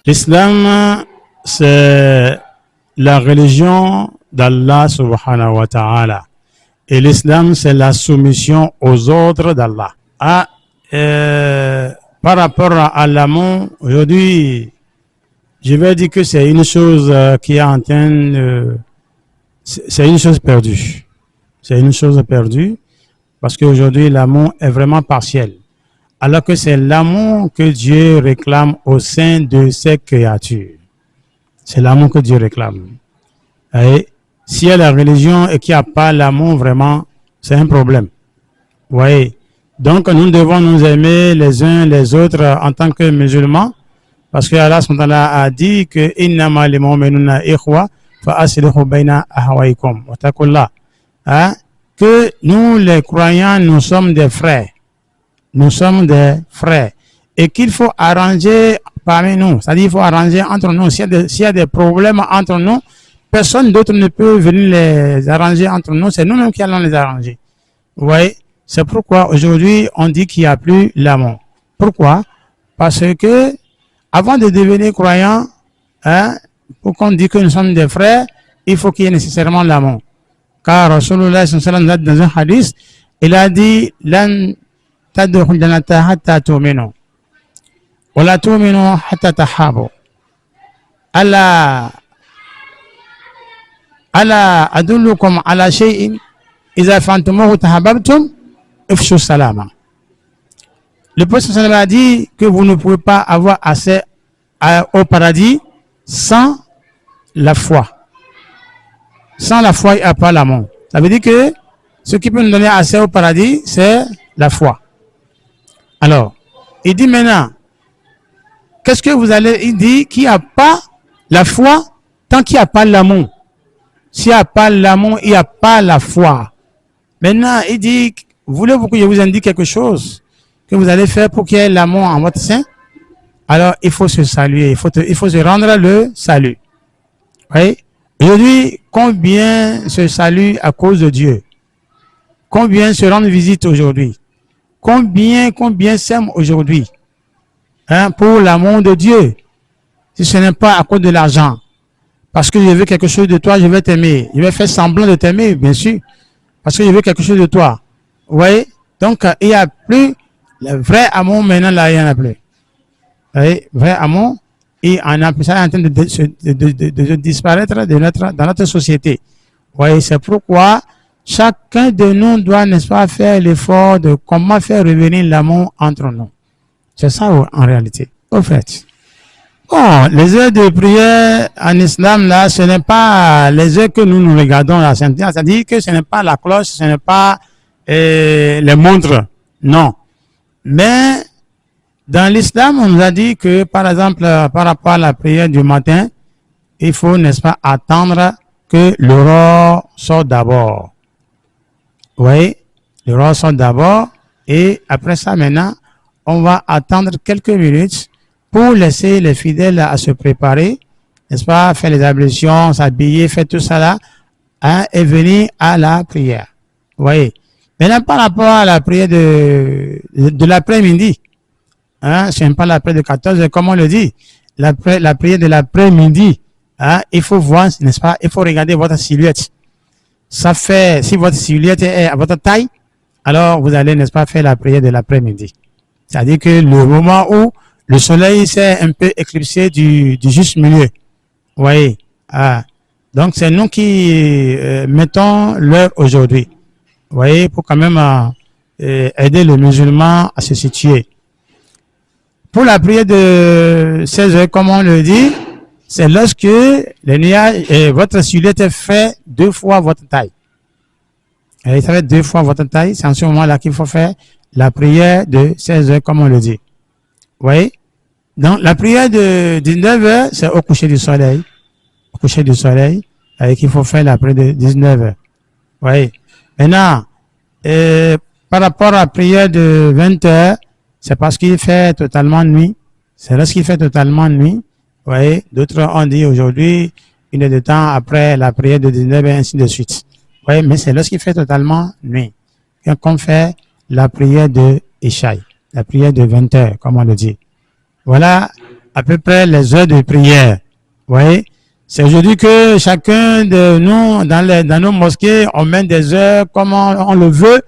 L'islam, c'est la religion d'Allah subhanahu wa ta'ala. Et l'islam, c'est la soumission aux ordres d'Allah. Par rapport à l'amour, aujourd'hui, je vais dire que c'est une chose qui est en train de... C'est une chose perdue. C'est une chose perdue parce qu'aujourd'hui, l'amour est vraiment partiel. Alors que c'est l'amour que Dieu réclame au sein de ses créatures. C'est l'amour que Dieu réclame. Et s'il y a la religion et qu'il n'y a pas l'amour, vraiment, c'est un problème. Vous voyez? Donc, nous devons nous aimer les uns les autres en tant que musulmans, parce que Allah a dit que « Innama li mu'minuna ikhwa fa aslihu bayna ahawaykum wa taqullah » que nous, les croyants, nous sommes des frères. Nous sommes des frères. Et qu'il faut arranger parmi nous. C'est-à-dire qu'il faut arranger entre nous. S'il y a des problèmes entre nous, personne d'autre ne peut venir les arranger entre nous. C'est nous-mêmes qui allons les arranger. Vous voyez? C'est pourquoi aujourd'hui, on dit qu'il n'y a plus l'amour. Pourquoi? Parce que avant de devenir croyant, pour qu'on dise que nous sommes des frères, il faut qu'il y ait nécessairement l'amour. Car Rasulullah sallallahu alayhi wa sallam, dans un hadith, il a dit « Lan tadkhulul jannata hatta tu'minu wa la tu'minu hatta tahabu. Ala adullukum ala shay'in idha fa'altumuhu tahabbtum ifshu salama » Le prophète sallallahu alayhi wa sallam a dit que vous ne pouvez pas avoir accès au paradis sans la foi. Sans la foi, il n'y a pas l'amour. Ça veut dire que ce qui peut nous donner accès au paradis, c'est la foi. Alors, il dit maintenant, qu'est-ce que vous allez, il dit qu'il n'y a pas la foi tant qu'il n'y a pas l'amour. S'il n'y a pas l'amour, il n'y a pas la foi. Maintenant, il dit, voulez-vous que je vous indique quelque chose que vous allez faire pour qu'il y ait l'amour en votre sein? Alors, il faut se saluer, il faut se rendre le salut. Oui? Aujourd'hui, combien se saluent à cause de Dieu? Combien se rendent visite aujourd'hui? Combien s'aiment aujourd'hui? Pour l'amour de Dieu. Si ce n'est pas à cause de l'argent. Parce que je veux quelque chose de toi, je vais t'aimer. Je vais faire semblant de t'aimer, bien sûr. Parce que je veux quelque chose de toi. Vous voyez? Donc, il n'y a plus le vrai amour, maintenant, là, il n'y en a plus. Vous voyez? Vrai amour. Et ça est en train de disparaître dans notre société. Oui, c'est pourquoi chacun de nous doit, n'est-ce pas, faire l'effort de comment faire revenir l'amour entre nous. C'est ça en réalité. Au fait. Bon, les heures de prière en islam, là, ce n'est pas les heures que nous regardons la Sainte-Ligne. C'est-à-dire que ce n'est pas la cloche, ce n'est pas les montres. Non. Mais dans l'islam, on nous a dit que, par exemple, par rapport à la prière du matin, il faut, n'est-ce pas, attendre que l'aurore sorte d'abord. Oui, l'aurore sorte d'abord. Et après ça, maintenant, on va attendre quelques minutes pour laisser les fidèles à se préparer, n'est-ce pas, faire les ablutions, s'habiller, faire tout ça là, et venir à la prière. Vous voyez. Maintenant, par rapport à la prière de l'après-midi, ce n'est pas la prière de 14, comme on le dit. La prière de l'après-midi, il faut voir, n'est-ce pas, il faut regarder votre silhouette. Ça fait, si votre silhouette est à votre taille, alors vous allez, n'est-ce pas, faire la prière de l'après-midi. C'est-à-dire que le moment où le soleil s'est un peu éclipsé du juste milieu. Vous voyez. Donc, c'est nous qui mettons l'heure aujourd'hui. Vous voyez, pour quand même aider le musulman à se situer. Pour la prière de 16 heures, comme on le dit, c'est lorsque les nuages, votre silhouette fait 2 fois votre taille. Et ça fait 2 fois votre taille. C'est en ce moment-là qu'il faut faire la prière de 16 heures, comme on le dit. Vous voyez? Donc, la prière de 19 heures, c'est au coucher du soleil. Au coucher du soleil, avec il faut faire la prière de 19 heures. Vous voyez? Maintenant, par rapport à la prière de 20 heures, c'est parce qu'il fait totalement nuit. C'est lorsqu'il fait totalement nuit. Vous voyez, d'autres ont dit aujourd'hui, une heure de temps après la prière de 19 et ainsi de suite. Oui, mais c'est lorsqu'il fait totalement nuit. Quand on fait la prière de Ishaï, la prière de 20 heures, comme on le dit. Voilà à peu près les heures de prière. Vous voyez, c'est aujourd'hui que chacun de nous, dans nos mosquées, on met des heures comme on le veut.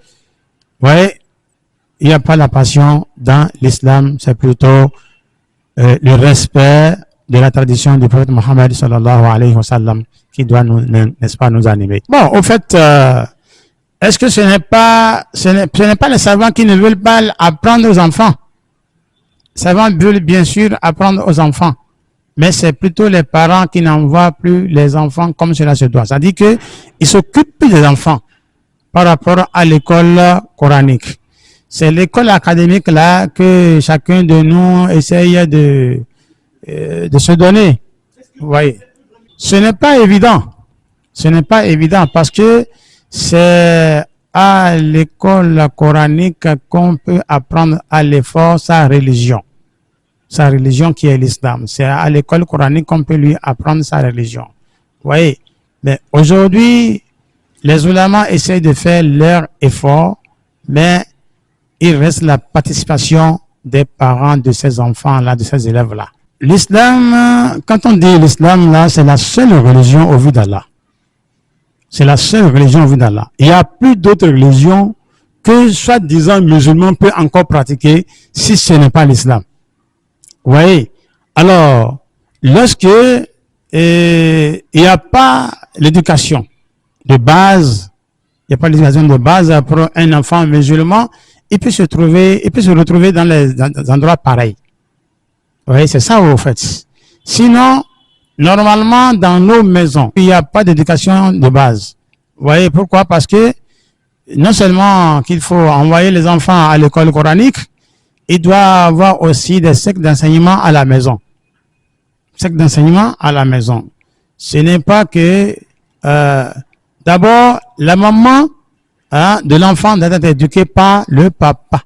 Vous voyez, il n'y a pas la passion dans l'islam, c'est plutôt le respect de la tradition du prophète Mohammed sallallahu alayhi wa sallam qui doit nous, n'est-ce pas, nous animer. Bon, au fait, est-ce que ce n'est pas les savants qui ne veulent pas apprendre aux enfants? Les savants veulent bien sûr apprendre aux enfants, mais c'est plutôt les parents qui n'envoient plus les enfants comme cela se doit. C'est-à-dire qu'ils s'occupent plus des enfants par rapport à l'école coranique. C'est l'école académique là que chacun de nous essaye de se donner. Vous voyez. Ce n'est pas évident. Ce n'est pas évident parce que c'est à l'école coranique qu'on peut apprendre à l'effort sa religion. Sa religion qui est l'islam. C'est à l'école coranique qu'on peut lui apprendre sa religion. Vous voyez. Mais aujourd'hui, les oulémas essayent de faire leur effort, mais il reste la participation des parents de ces enfants-là, de ces élèves-là. L'islam, quand on dit l'islam, là, c'est la seule religion au vu d'Allah. C'est la seule religion au vu d'Allah. Il n'y a plus d'autres religions que, soi-disant, musulmans peuvent encore pratiquer si ce n'est pas l'islam. Vous voyez? Alors, lorsque il n'y a pas l'éducation de base, il n'y a pas l'éducation de base pour un enfant musulman, il peut se retrouver dans les endroits pareils. Vous voyez, c'est ça, au fait. Sinon, normalement, dans nos maisons, il n'y a pas d'éducation de base. Vous voyez, pourquoi? Parce que, non seulement qu'il faut envoyer les enfants à l'école coranique, il doit avoir aussi des cercles d'enseignement à la maison. Cercles d'enseignement à la maison. Ce n'est pas que, d'abord, la maman de l'enfant doit être éduquée par le papa.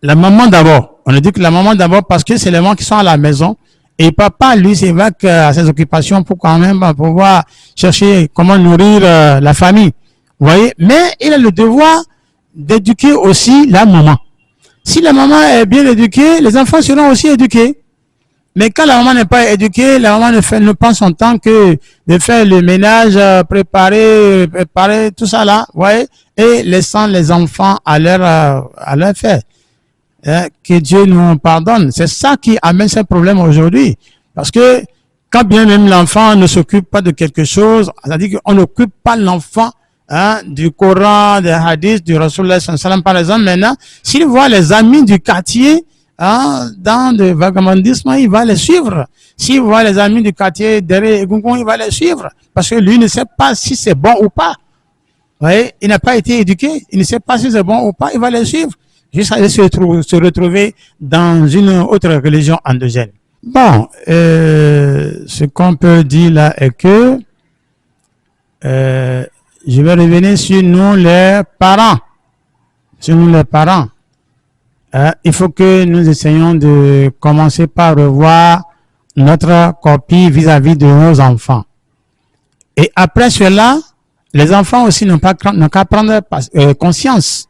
La maman d'abord. On éduque la maman d'abord parce que c'est les mamans qui sont à la maison. Et papa, lui, s'évacue à ses occupations pour quand même pouvoir chercher comment nourrir la famille. Vous voyez? Mais il a le devoir d'éduquer aussi la maman. Si la maman est bien éduquée, les enfants seront aussi éduqués. Mais quand la maman n'est pas éduquée, la maman ne prend son temps que de faire le ménage, préparer tout ça là, vous voyez, et laissant les enfants à leur faire. Que Dieu nous pardonne. C'est ça qui amène ces problèmes aujourd'hui. Parce que quand bien même l'enfant ne s'occupe pas de quelque chose, c'est-à-dire qu'on n'occupe pas l'enfant du Coran, des hadiths, du Rasulullah sallallahu alayhi wa sallam, par exemple, maintenant, s'il voit les amis du quartier dans le vagabondisme, il va les suivre. S'il voit les amis du quartier derrière Egungun, il va les suivre. Parce que lui ne sait pas si c'est bon ou pas. Vous voyez, il n'a pas été éduqué, il ne sait pas si c'est bon ou pas, il va les suivre. Jusqu'à se retrouver dans une autre religion endogène. Bon, ce qu'on peut dire là est que je vais revenir sur nous les parents. Sur nous les parents. Il faut que nous essayions de commencer par revoir notre copie vis-à-vis de nos enfants. Et après cela, les enfants aussi n'ont qu'à prendre conscience.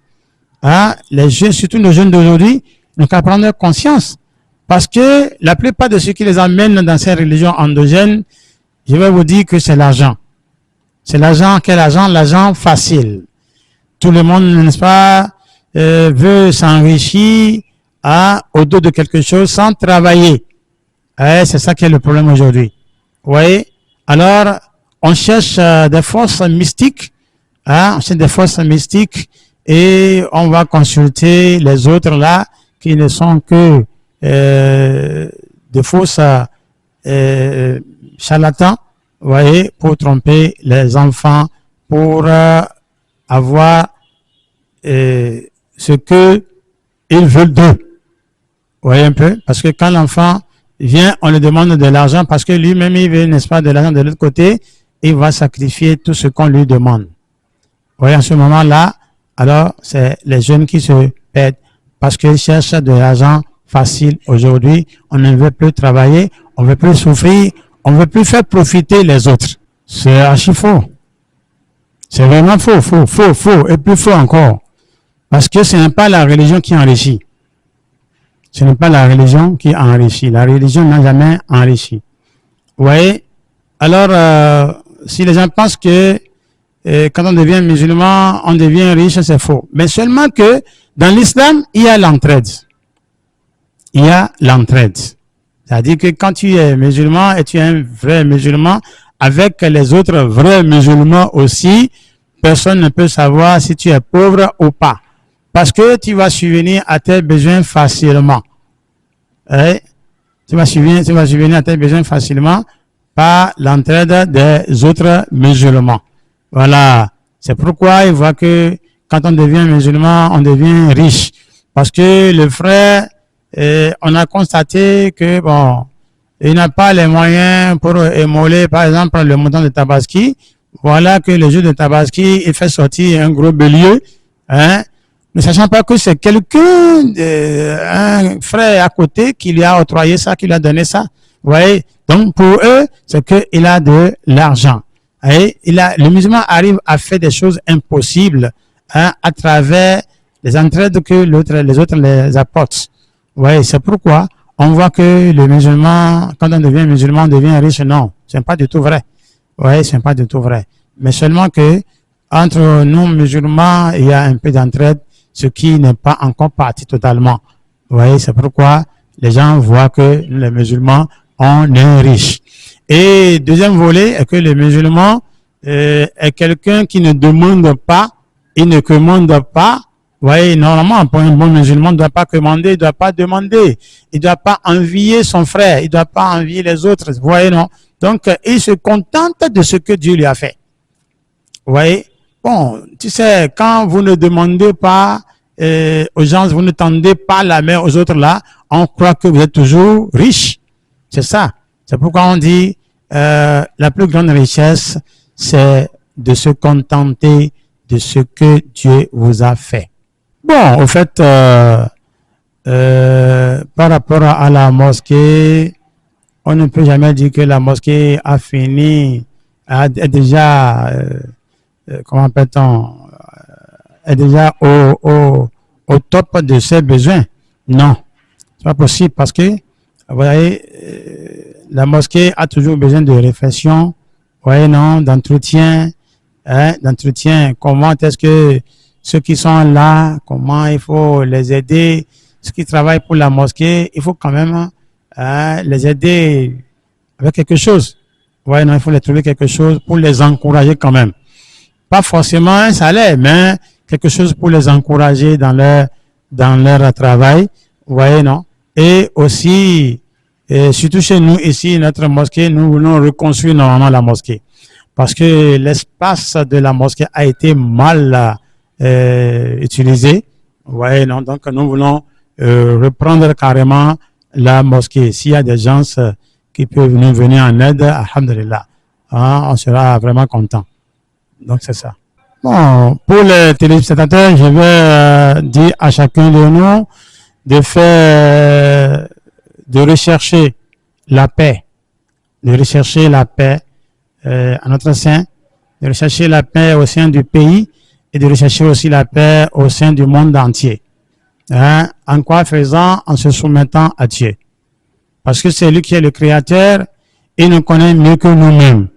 Les jeunes, surtout nos jeunes d'aujourd'hui, n'ont qu'à prendre conscience. Parce que la plupart de ceux qui les amènent dans ces religions endogènes, je vais vous dire que c'est l'argent. C'est l'argent, quel argent? L'argent facile. Tout le monde, n'est-ce pas, veut s'enrichir au dos de quelque chose sans travailler. C'est ça qui est le problème aujourd'hui. Vous voyez? Alors, on cherche des forces mystiques. On cherche des forces mystiques. Et on va consulter les autres là, qui ne sont que de fausses charlatans, vous voyez, pour tromper les enfants, pour avoir ce que ils veulent d'eux. Vous voyez un peu? Parce que quand l'enfant vient, on lui demande de l'argent, parce que lui-même, il veut, n'est-ce pas, de l'argent de l'autre côté, il va sacrifier tout ce qu'on lui demande. Vous voyez, en ce moment-là, alors, c'est les jeunes qui se perdent parce qu'ils cherchent de l'argent facile aujourd'hui. On ne veut plus travailler, on ne veut plus souffrir, on ne veut plus faire profiter les autres. C'est archi faux. C'est vraiment faux, et plus faux encore. Parce que ce n'est pas la religion qui enrichit. Ce n'est pas la religion qui enrichit. La religion n'a jamais enrichi. Vous voyez? Alors, si les gens pensent que quand on devient musulman, on devient riche, c'est faux. Mais seulement que dans l'islam, il y a l'entraide. Il y a l'entraide. C'est-à-dire que quand tu es musulman et tu es un vrai musulman, avec les autres vrais musulmans aussi, personne ne peut savoir si tu es pauvre ou pas. Parce que tu vas subvenir à tes besoins facilement. Tu vas subvenir à tes besoins facilement par l'entraide des autres musulmans. Voilà. C'est pourquoi il voit que quand on devient musulman, on devient riche. Parce que le frère, on a constaté que, bon, il n'a pas les moyens pour émoler, par exemple, le montant de Tabaski. Voilà que le jour de Tabaski, il fait sortir un gros bélier, ne sachant pas que c'est quelqu'un, un frère à côté qui lui a octroyé ça, qui lui a donné ça. Vous voyez? Donc, pour eux, c'est qu'il a de l'argent. Le musulman arrive à faire des choses impossibles, à travers les entraides que les autres les apportent. Vous voyez? C'est pourquoi on voit que le musulman, quand on devient musulman, on devient riche. Non, c'est pas du tout vrai. Oui, c'est pas du tout vrai. Mais seulement que entre nous musulmans, il y a un peu d'entraide, ce qui n'est pas encore parti totalement. Vous voyez, c'est pourquoi les gens voient que les musulmans, on est riches. Et deuxième volet est que le musulman est quelqu'un qui ne demande pas, il ne commande pas. Vous voyez, normalement, pour un bon musulman, il ne doit pas commander, il ne doit pas demander, il ne doit pas envier son frère, il ne doit pas envier les autres. Vous voyez, non? Donc, il se contente de ce que Dieu lui a fait. Vous voyez? Bon, tu sais, quand vous ne demandez pas aux gens, vous ne tendez pas la main aux autres là, on croit que vous êtes toujours riche. C'est ça. C'est pourquoi on dit, la plus grande richesse, c'est de se contenter de ce que Dieu vous a fait. Bon, au fait, par rapport à la mosquée, on ne peut jamais dire que la mosquée a fini, est déjà, comment appelle-t-on, est déjà au top de ses besoins. Non, c'est pas possible parce que, vous voyez, la mosquée a toujours besoin de réflexion, vous voyez, non, d'entretien, d'entretien. Comment est-ce que ceux qui sont là, comment il faut les aider, ceux qui travaillent pour la mosquée, il faut quand même les aider avec quelque chose. Ouais, non, il faut les trouver quelque chose pour les encourager quand même. Pas forcément un salaire, mais quelque chose pour les encourager dans leur travail. Vous voyez, non? Et aussi, surtout chez nous, ici, notre mosquée, nous voulons reconstruire normalement la mosquée. Parce que l'espace de la mosquée a été mal utilisé. Vous voyez, non? Donc, nous voulons reprendre carrément la mosquée. S'il y a des gens qui peuvent nous venir en aide, alhamdulillah, on sera vraiment content. Donc, c'est ça. Bon, pour les téléspectateurs, je vais dire à chacun de nous de faire, de rechercher la paix, à notre sein, de rechercher la paix au sein du pays et de rechercher aussi la paix au sein du monde entier. En quoi faisant? En se soumettant à Dieu. Parce que c'est lui qui est le créateur et nous connaît mieux que nous-mêmes.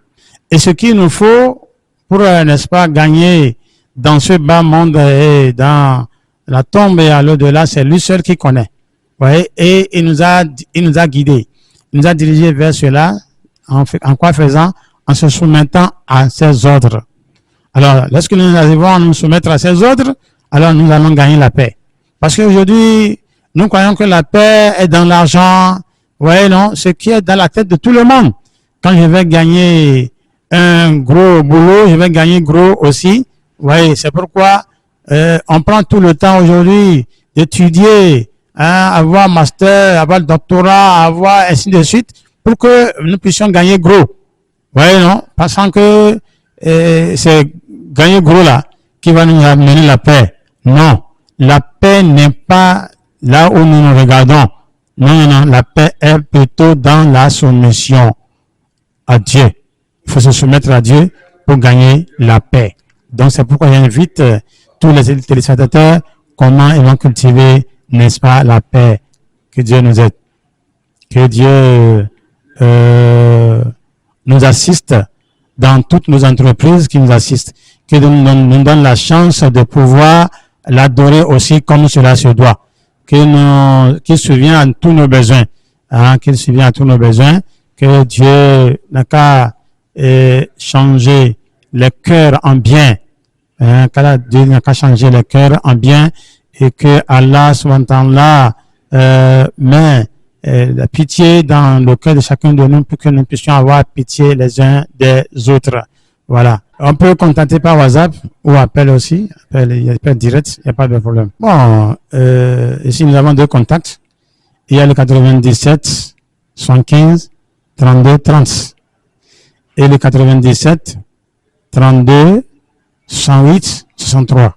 Et ce qu'il nous faut pour, n'est-ce pas, gagner dans ce bas monde et dans la tombe et à l'au-delà, c'est lui seul qui connaît. Vous voyez? Et il nous a guidés. Il nous a dirigés vers cela. En quoi faisant? En se soumettant à ses ordres. Alors, lorsque nous arrivons à nous soumettre à ses ordres, alors nous allons gagner la paix. Parce qu'aujourd'hui, nous croyons que la paix est dans l'argent. Vous voyez, non? Ce qui est dans la tête de tout le monde. Quand je vais gagner un gros boulot, je vais gagner gros aussi. Vous voyez, c'est pourquoi on prend tout le temps aujourd'hui d'étudier, avoir master, avoir le doctorat, avoir ainsi de suite, pour que nous puissions gagner gros. Vous voyez, non? Pensant que c'est gagner gros là qui va nous amener la paix. Non. La paix n'est pas là où nous nous regardons. Non, la paix est plutôt dans la soumission. à Dieu. Il faut se soumettre à Dieu pour gagner la paix. Donc, c'est pourquoi j'invite tous les téléspectateurs comment ils vont cultiver, n'est-ce pas, la paix. Que Dieu nous aide. Que Dieu nous assiste dans toutes nos entreprises qui nous assistent. Que Dieu nous donne la chance de pouvoir l'adorer aussi comme cela se doit. Qu'il subvienne à tous nos besoins. Hein, qu'il subvienne à tous nos besoins. Que Dieu n'a qu'à changer les cœurs en bien. Hein, Dieu n'a qu'à changer les cœurs en bien. Et que Allah, subhanahu met la pitié dans le cœur de chacun de nous pour que nous puissions avoir pitié les uns des autres. Voilà. On peut contacter par WhatsApp ou appel aussi. Appel direct, il n'y a pas de problème. Bon, ici nous avons deux contacts. Il y a le 97 75 32 30 et le 97 32 108 63.